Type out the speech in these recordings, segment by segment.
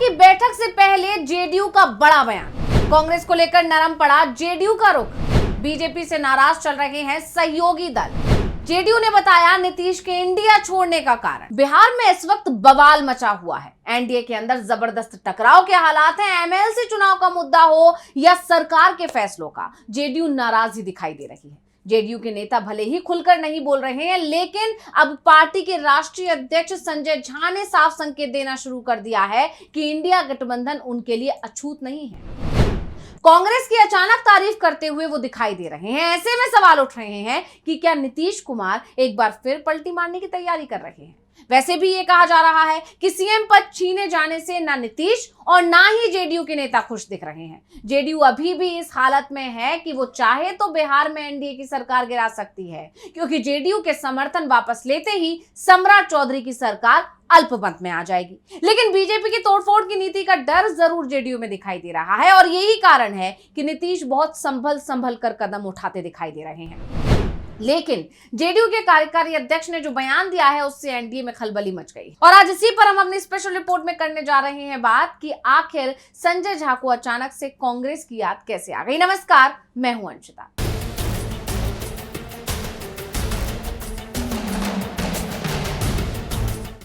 की बैठक से पहले जेडीयू का बड़ा बयान। कांग्रेस को लेकर नरम पड़ा जेडीयू का रुख। बीजेपी से नाराज चल रहे हैं सहयोगी दल। जेडीयू ने बताया नीतीश के इंडिया छोड़ने का कारण। बिहार में इस वक्त बवाल मचा हुआ है। एनडीए के अंदर जबरदस्त टकराव के हालात हैं। एमएलसी चुनाव का मुद्दा हो या सरकार के फैसलों का, जेडीयू नाराज ही दिखाई दे रही है। जेडीयू के नेता भले ही खुलकर नहीं बोल रहे हैं, लेकिन अब पार्टी के राष्ट्रीय अध्यक्ष संजय झा ने साफ संकेत देना शुरू कर दिया है कि इंडिया गठबंधन उनके लिए अछूत नहीं है। कांग्रेस की अचानक तारीफ करते हुए वो दिखाई दे रहे हैं। ऐसे में सवाल उठ रहे हैं कि क्या नीतीश कुमार एक बार फिर पलटी मारने की तैयारी कर रहे हैं। वैसे भी ये कहा जा रहा है कि सीएम पद छीने जाने से ना नीतीश और ना ही जेडीयू के नेता खुश दिख रहे हैं। जेडीयू अभी भी इस हालत में है कि वो चाहे तो बिहार में एनडीए की सरकार गिरा सकती है, क्योंकि जेडीयू के समर्थन वापस लेते ही सम्राट चौधरी की सरकार अल्पमत में आ जाएगी। लेकिन बीजेपी की तोड़फोड़ की नीति का डर जरूर जेडीयू में दिखाई दे रहा है और यही कारण है कि नीतीश बहुत संभल कर कदम उठाते दिखाई दे रहे हैं। लेकिन जेडीयू के कार्यकारी अध्यक्ष ने जो बयान दिया है उससे एनडीए में खलबली मच गई और आज इसी पर हम अपनी स्पेशल रिपोर्ट में करने जा रहे हैं बात कि आखिर संजय झा को अचानक से कांग्रेस की याद कैसे आ गई। नमस्कार, मैं हूं अंशिता।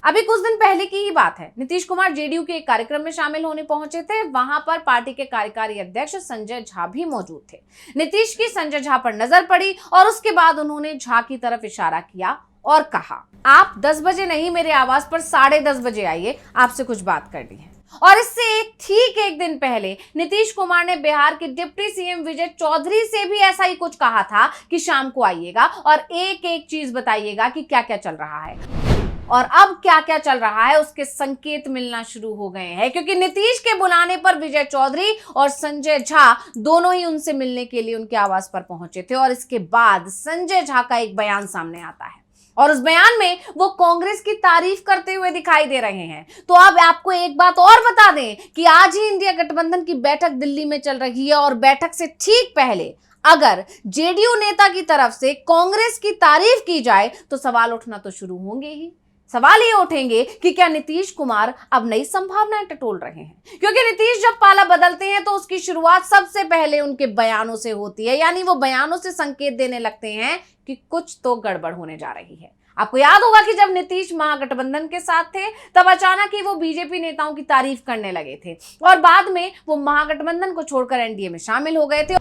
अभी कुछ दिन पहले की ही बात है। नीतीश कुमार जेडीयू के एक कार्यक्रम में शामिल होने पहुंचे थे। वहां पर पार्टी के कार्यकारी अध्यक्ष संजय झा भी मौजूद थे। नीतीश की संजय झा पर नजर पड़ी और उसके बाद उन्होंने झा की तरफ इशारा किया और कहा, आप 10 बजे नहीं मेरे आवास पर 10:30 बजे आइए, आपसे कुछ बात करनी है। और इससे ठीक एक दिन पहले नीतीश कुमार ने बिहार के डिप्टी सीएम विजय चौधरी से भी ऐसा ही कुछ कहा था कि शाम को आइएगा और एक एक चीज बताइएगा कि क्या क्या चल रहा है। और अब क्या क्या चल रहा है उसके संकेत मिलना शुरू हो गए हैं, क्योंकि नीतीश के बुलाने पर विजय चौधरी और संजय झा दोनों ही उनसे मिलने के लिए उनके आवास पर पहुंचे थे। और इसके बाद संजय झा का एक बयान सामने आता है और उस बयान में वो कांग्रेस की तारीफ करते हुए दिखाई दे रहे हैं। तो अब आपको एक बात और बता दें कि आज ही इंडिया गठबंधन की बैठक दिल्ली में चल रही है और बैठक से ठीक पहले अगर जेडीयू नेता की तरफ से कांग्रेस की तारीफ की जाए तो सवाल उठना तो शुरू होंगे ही। सवाल ये उठेंगे कि क्या नीतीश कुमार अब नई संभावनाएं टटोल रहे हैं, क्योंकि नीतीश जब पाला बदलते हैं तो उसकी शुरुआत सबसे पहले उनके बयानों से होती है। यानी वो बयानों से संकेत देने लगते हैं कि कुछ तो गड़बड़ होने जा रही है। आपको याद होगा कि जब नीतीश महागठबंधन के साथ थे तब अचानक ही वो बीजेपी नेताओं की तारीफ करने लगे थे और बाद में वो महागठबंधन को छोड़कर एनडीए में शामिल हो गए थे।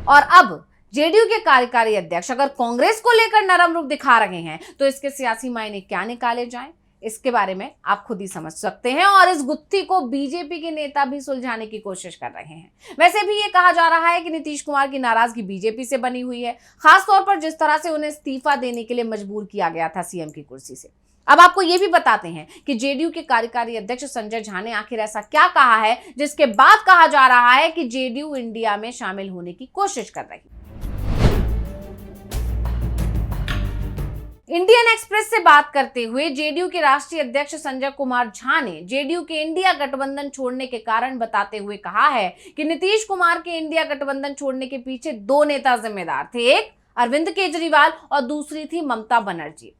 और अब जेडीयू के कार्यकारी अध्यक्ष अगर कांग्रेस को लेकर नरम रूप दिखा रहे हैं तो इसके सियासी मायने क्या निकाले जाएं, इसके बारे में आप खुद ही समझ सकते हैं। और इस गुत्थी को बीजेपी के नेता भी सुलझाने की कोशिश कर रहे हैं। वैसे भी ये कहा जा रहा है कि नीतीश कुमार की नाराजगी बीजेपी से बनी हुई है, खासतौर पर जिस तरह से उन्हें इस्तीफा देने के लिए मजबूर किया गया था सीएम की कुर्सी से। अब आपको ये भी बताते हैं कि जेडीयू के कार्यकारी अध्यक्ष संजय झा ने आखिर ऐसा क्या कहा है जिसके बाद कहा जा रहा है कि जेडीयू इंडिया में शामिल होने की कोशिश कर रही है। इंडियन एक्सप्रेस से बात करते हुए जेडीयू के राष्ट्रीय अध्यक्ष संजय कुमार झा ने जेडीयू के इंडिया गठबंधन छोड़ने के कारण बताते हुए कहा है कि नीतीश कुमार के इंडिया गठबंधन छोड़ने के पीछे 2 नेता जिम्मेदार थे, एक अरविंद केजरीवाल और दूसरी थी ममता बनर्जी।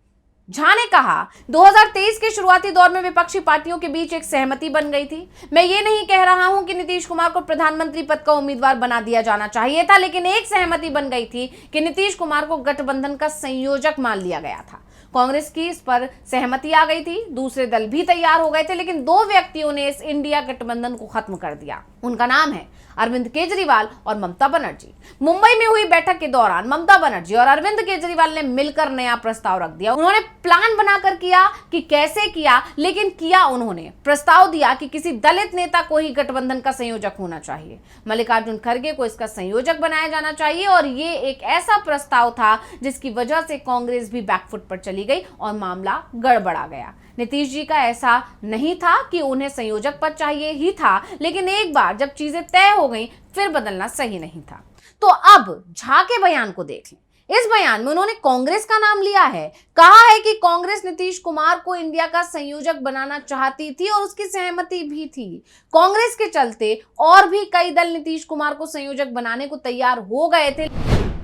झा ने कहा 2023 के शुरुआती दौर में विपक्षी पार्टियों के बीच एक सहमति बन गई थी। मैं ये नहीं कह रहा हूं कि नीतीश कुमार को प्रधानमंत्री पद का उम्मीदवार बना दिया जाना चाहिए था, लेकिन एक सहमति बन गई थी कि नीतीश कुमार को गठबंधन का संयोजक मान लिया गया था। कांग्रेस की इस पर सहमति आ गई थी, दूसरे दल भी तैयार हो गए थे, लेकिन 2 व्यक्तियों ने इस इंडिया गठबंधन को खत्म कर दिया। उनका नाम है अरविंद केजरीवाल और ममता बनर्जी। मुंबई में हुई बैठक के दौरान ममता बनर्जी और अरविंद केजरीवाल ने मिलकर नया प्रस्ताव रख दिया। उन्होंने प्लान बनाकर किया कि कैसे किया, लेकिन किया उन्होंने प्रस्ताव दिया कि किसी दलित नेता को ही गठबंधन का संयोजक होना चाहिए। मल्लिकार्जुन खड़गे को इसका संयोजक बनाया जाना चाहिए और ये एक ऐसा प्रस्ताव था जिसकी वजह से कांग्रेस भी बैकफुट पर चली गई और मामला गड़बड़ा गया। नीतीश जी का ऐसा नहीं था कि उन्हें संयोजक पद चाहिए ही था, लेकिन एक बार जब चीजें तय हो गई फिर बदलना सही नहीं था। तो अब झा के बयान को देख लें। इस बयान में उन्होंने कांग्रेस का नाम लिया है, कहा है कि कांग्रेस नीतीश कुमार को इंडिया का संयोजक बनाना चाहती थी और उसकी सहमति भी थी। कांग्रेस के चलते और भी कई दल नीतीश कुमार को संयोजक बनाने को तैयार हो गए थे,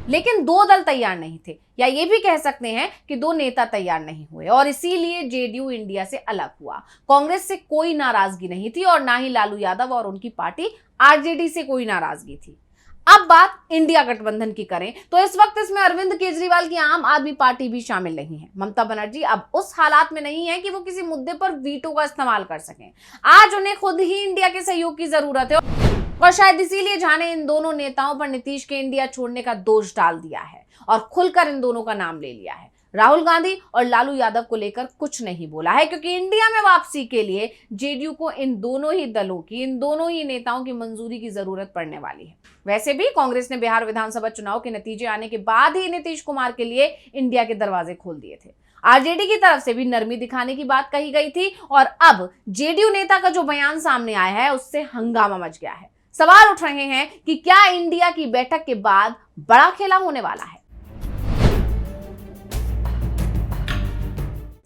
लेकिन दो दल तैयार नहीं थे, या ये भी कह सकते हैं कि दो नेता तैयार नहीं हुए, और इसीलिए जेडीयू इंडिया से अलग हुआ। कांग्रेस से कोई नाराजगी नहीं थी और ना ही लालू यादव और उनकी पार्टी आरजेडी से कोई नाराजगी थी। अब बात इंडिया गठबंधन की करें तो इस वक्त इसमें अरविंद केजरीवाल की आम आदमी पार्टी भी शामिल नहीं है। ममता बनर्जी अब उस हालात में नहीं है कि वो किसी मुद्दे पर वीटो का इस्तेमाल कर सकें। आज उन्हें खुद ही इंडिया के सहयोग की जरूरत है, और शायद इसीलिए झा ने इन दोनों नेताओं पर नीतीश के इंडिया छोड़ने का दोष डाल दिया है और खुलकर इन दोनों का नाम ले लिया है। राहुल गांधी और लालू यादव को लेकर कुछ नहीं बोला है, क्योंकि इंडिया में वापसी के लिए जेडीयू को इन दोनों ही दलों की, इन दोनों ही नेताओं की मंजूरी की जरूरत पड़ने वाली है। वैसे भी कांग्रेस ने बिहार विधानसभा चुनाव के नतीजे आने के बाद ही नीतीश कुमार के लिए इंडिया के दरवाजे खोल दिए थे। आरजेडी की तरफ से भी नरमी दिखाने की बात कही गई थी, और अब जेडीयू नेता का जो बयान सामने आया है उससे हंगामा मच गया है। सवाल उठ रहे हैं कि क्या इंडिया की बैठक के बाद बड़ा खेला होने वाला है।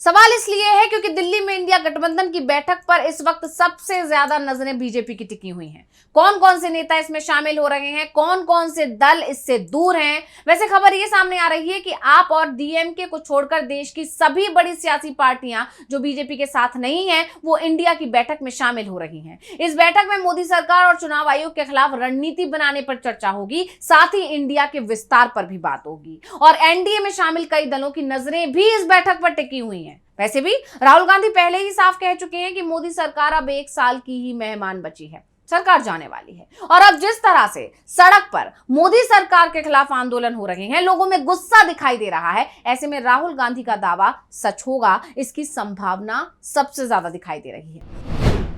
सवाल इसलिए है क्योंकि दिल्ली में इंडिया गठबंधन की बैठक पर इस वक्त सबसे ज्यादा नजरें बीजेपी की टिकी हुई हैं। कौन कौन से नेता इसमें शामिल हो रहे हैं, कौन कौन से दल इससे दूर हैं। वैसे खबर ये सामने आ रही है कि आप और डीएमके को छोड़कर देश की सभी बड़ी सियासी पार्टियां जो बीजेपी के साथ नहीं है वो इंडिया की बैठक में शामिल हो रही हैं। इस बैठक में मोदी सरकार और चुनाव आयोग के खिलाफ रणनीति बनाने पर चर्चा होगी, साथ ही इंडिया के विस्तार पर भी बात होगी, और एनडीए में शामिल कई दलों की नजरें भी इस बैठक पर टिकी हुई हैं। वैसे भी राहुल गांधी पहले ही साफ कह चुके हैं कि मोदी सरकार अब 1 साल की ही मेहमान बची है, सरकार जाने वाली है। और अब जिस तरह से सड़क पर मोदी सरकार के खिलाफ आंदोलन हो रहे हैं, लोगों में गुस्सा दिखाई दे रहा है, ऐसे में राहुल गांधी का दावा सच होगा इसकी संभावना सबसे ज्यादा दिखाई दे रही है।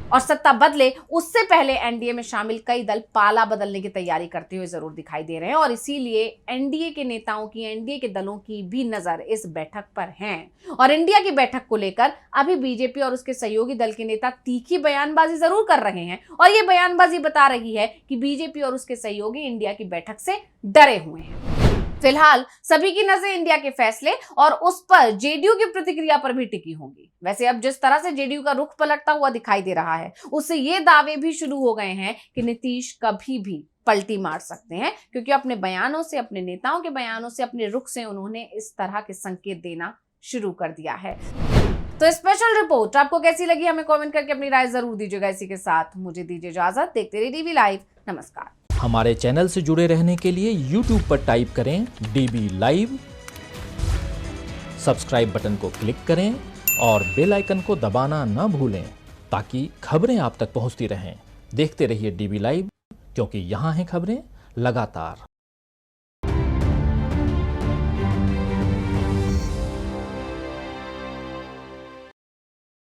और सत्ता बदले उससे पहले एनडीए में शामिल कई दल पाला बदलने की तैयारी करते हुए जरूर दिखाई दे रहे हैं, और इसीलिए एनडीए के नेताओं की, एनडीए के दलों की भी नजर इस बैठक पर है। और इंडिया की बैठक को लेकर अभी बीजेपी और उसके सहयोगी दल के नेता तीखी बयानबाजी जरूर कर रहे हैं, और ये बयानबाजी बता रही है कि बीजेपी और उसके सहयोगी इंडिया की बैठक से डरे हुए हैं। फिलहाल सभी की नजर इंडिया के फैसले और उस पर जेडीयू की प्रतिक्रिया पर भी टिकी होंगी। वैसे अब जिस तरह से जेडीयू का रुख पलटता हुआ दिखाई दे रहा है, उससे ये दावे भी शुरू हो गए हैं कि नीतीश कभी भी पलटी मार सकते हैं, क्योंकि अपने बयानों से, अपने नेताओं के बयानों से, अपने रुख से उन्होंने इस तरह के संकेत देना शुरू कर दिया है। तो स्पेशल रिपोर्ट आपको कैसी लगी हमें कमेंट करके अपनी राय जरूर दीजिएगा। इसी के साथ मुझे दीजिए इजाजत। देखते रहिए डीबी लाइव। नमस्कार। हमारे चैनल से जुड़े रहने के लिए YouTube पर टाइप करें डीबी लाइव, सब्सक्राइब बटन को क्लिक करें और बेल आइकन को दबाना न भूलें ताकि खबरें आप तक पहुंचती रहें। देखते रहिए डीबी लाइव, क्योंकि यहाँ हैं खबरें लगातार।